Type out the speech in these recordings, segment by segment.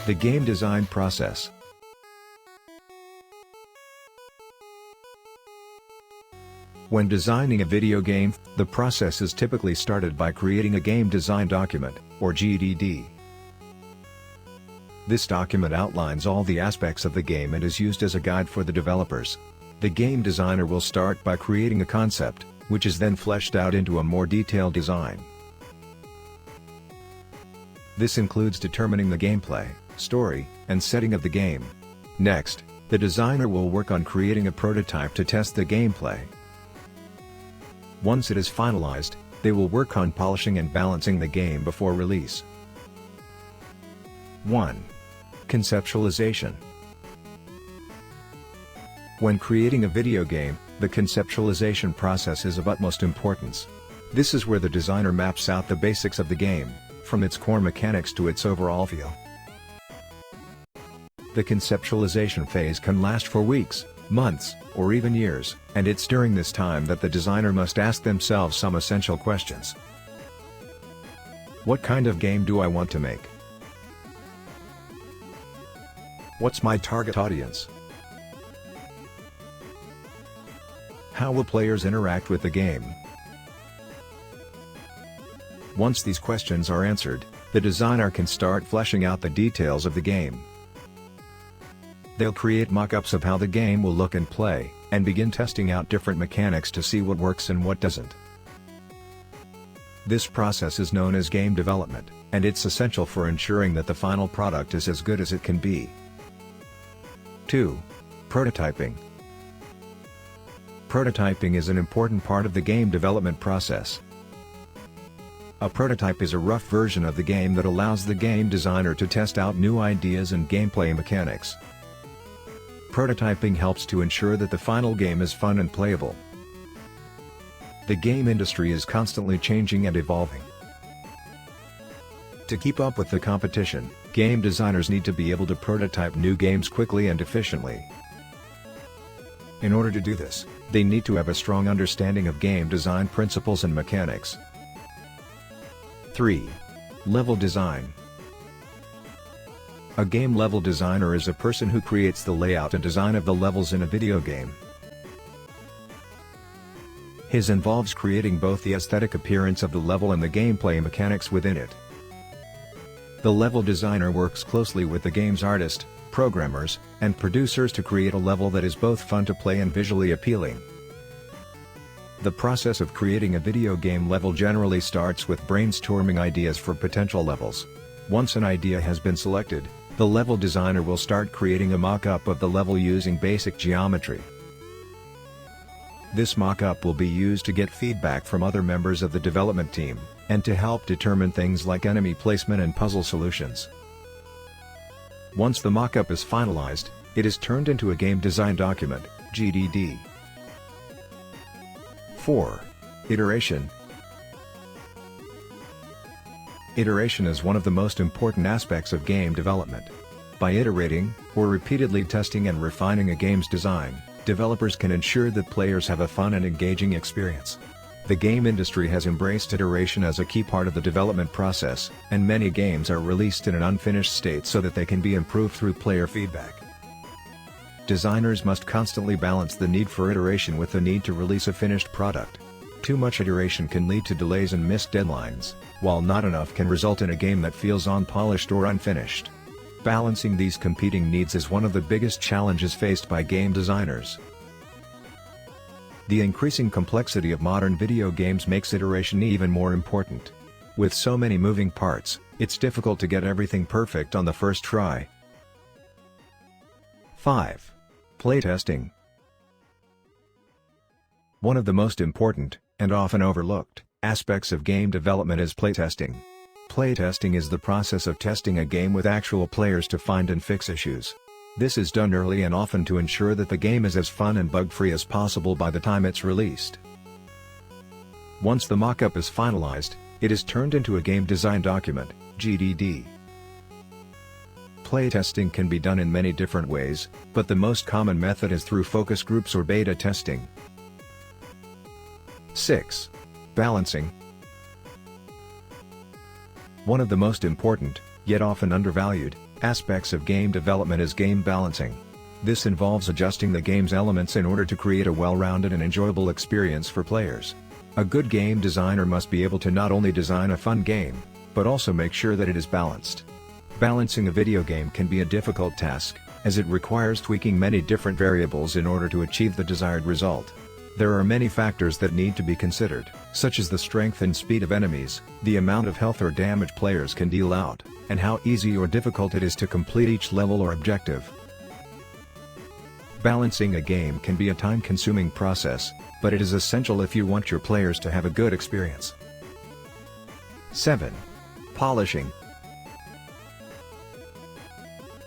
The game design process. When designing a video game, the process is typically started by creating a game design document, or GDD. This document outlines all the aspects of the game and is used as a guide for the developers. The game designer will start by creating a concept, which is then fleshed out into a more detailed design. This includes determining the gameplay, story, and setting of the game. Next, the designer will work on creating a prototype to test the gameplay. Once it is finalized, they will work on polishing and balancing the game before release. 1. Conceptualization. When creating a video game, the conceptualization process is of utmost importance. This is where the designer maps out the basics of the game, from its core mechanics to its overall feel. The conceptualization phase can last for weeks, months, or even years, and it's during this time that the designer must ask themselves some essential questions. What kind of game do I want to make? What's my target audience? How will players interact with the game? Once these questions are answered, the designer can start fleshing out the details of the game. They'll create mock-ups of how the game will look and play, and begin testing out different mechanics to see what works and what doesn't. This process is known as game development, and it's essential for ensuring that the final product is as good as it can be. 2. Prototyping. Prototyping is an important part of the game development process. A prototype is a rough version of the game that allows the game designer to test out new ideas and gameplay mechanics. Prototyping helps to ensure that the final game is fun and playable. The game industry is constantly changing and evolving. To keep up with the competition, game designers need to be able to prototype new games quickly and efficiently. In order to do this, they need to have a strong understanding of game design principles and mechanics. 3. Level design. A game level designer is a person who creates the layout and design of the levels in a video game. His involves creating both the aesthetic appearance of the level and the gameplay mechanics within it. The level designer works closely with the game's artist, programmers, and producers to create a level that is both fun to play and visually appealing. The process of creating a video game level generally starts with brainstorming ideas for potential levels. Once an idea has been selected, the level designer will start creating a mock-up of the level using basic geometry. This mock-up will be used to get feedback from other members of the development team, and to help determine things like enemy placement and puzzle solutions. Once the mock-up is finalized, it is turned into a game design document, GDD. 4. Iteration. Iteration is one of the most important aspects of game development. By iterating, or repeatedly testing and refining a game's design, developers can ensure that players have a fun and engaging experience. The game industry has embraced iteration as a key part of the development process, and many games are released in an unfinished state so that they can be improved through player feedback. Designers must constantly balance the need for iteration with the need to release a finished product. Too much iteration can lead to delays and missed deadlines, while not enough can result in a game that feels unpolished or unfinished. Balancing these competing needs is one of the biggest challenges faced by game designers. The increasing complexity of modern video games makes iteration even more important. With so many moving parts, it's difficult to get everything perfect on the first try. 5. Playtesting. One of the most important, and often overlooked, aspects of game development is playtesting. Playtesting is the process of testing a game with actual players to find and fix issues. This is done early and often to ensure that the game is as fun and bug-free as possible by the time it's released. Once the mock-up is finalized, it is turned into a game design document, GDD. Playtesting can be done in many different ways, but the most common method is through focus groups or beta testing. 6. Balancing. One of the most important, yet often undervalued, aspects of game development is game balancing. This involves adjusting the game's elements in order to create a well-rounded and enjoyable experience for players. A good game designer must be able to not only design a fun game, but also make sure that it is balanced. Balancing a video game can be a difficult task, as it requires tweaking many different variables in order to achieve the desired result. There are many factors that need to be considered, such as the strength and speed of enemies, the amount of health or damage players can deal out, and how easy or difficult it is to complete each level or objective. Balancing a game can be a time-consuming process, but it is essential if you want your players to have a good experience. 7. Polishing.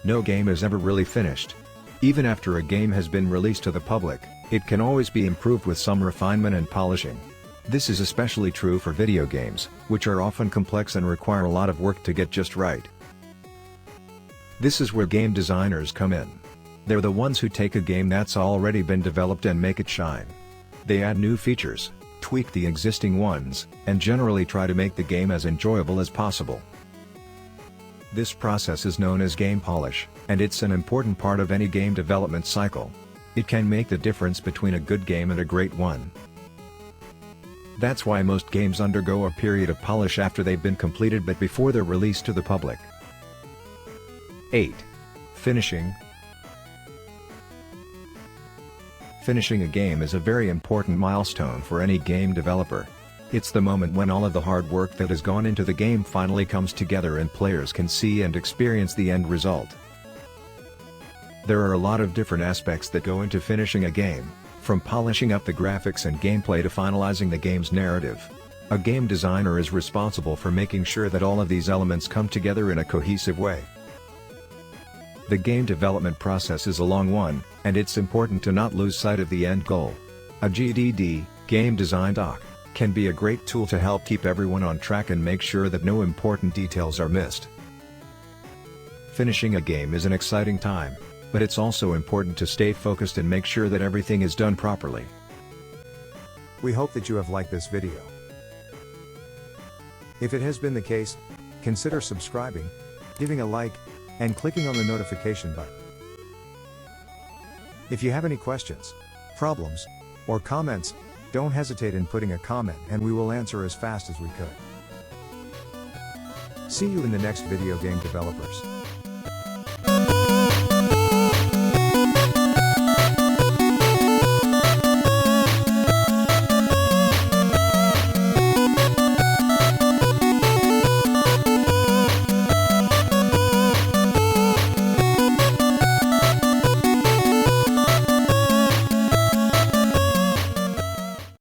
No game is ever really finished. Even after a game has been released to the public, it can always be improved with some refinement and polishing. This is especially true for video games, which are often complex and require a lot of work to get just right. This is where game designers come in. They're the ones who take a game that's already been developed and make it shine. They add new features, tweak the existing ones, and generally try to make the game as enjoyable as possible. This process is known as game polish, and it's an important part of any game development cycle. It can make the difference between a good game and a great one. That's why most games undergo a period of polish after they've been completed but before they're released to the public. 8. Finishing. Finishing a game is a very important milestone for any game developer. It's the moment when all of the hard work that has gone into the game finally comes together and players can see and experience the end result. There are a lot of different aspects that go into finishing a game, from polishing up the graphics and gameplay to finalizing the game's narrative. A game designer is responsible for making sure that all of these elements come together in a cohesive way. The game development process is a long one, and it's important to not lose sight of the end goal. A GDD, game design doc, can be a great tool to help keep everyone on track and make sure that no important details are missed. Finishing a game is an exciting time, but it's also important to stay focused and make sure that everything is done properly. We hope that you have liked this video. If it has been the case, consider subscribing, giving a like, and clicking on the notification button. If you have any questions, problems, or comments, don't hesitate in putting a comment and we will answer as fast as we could. See you in the next video game developers.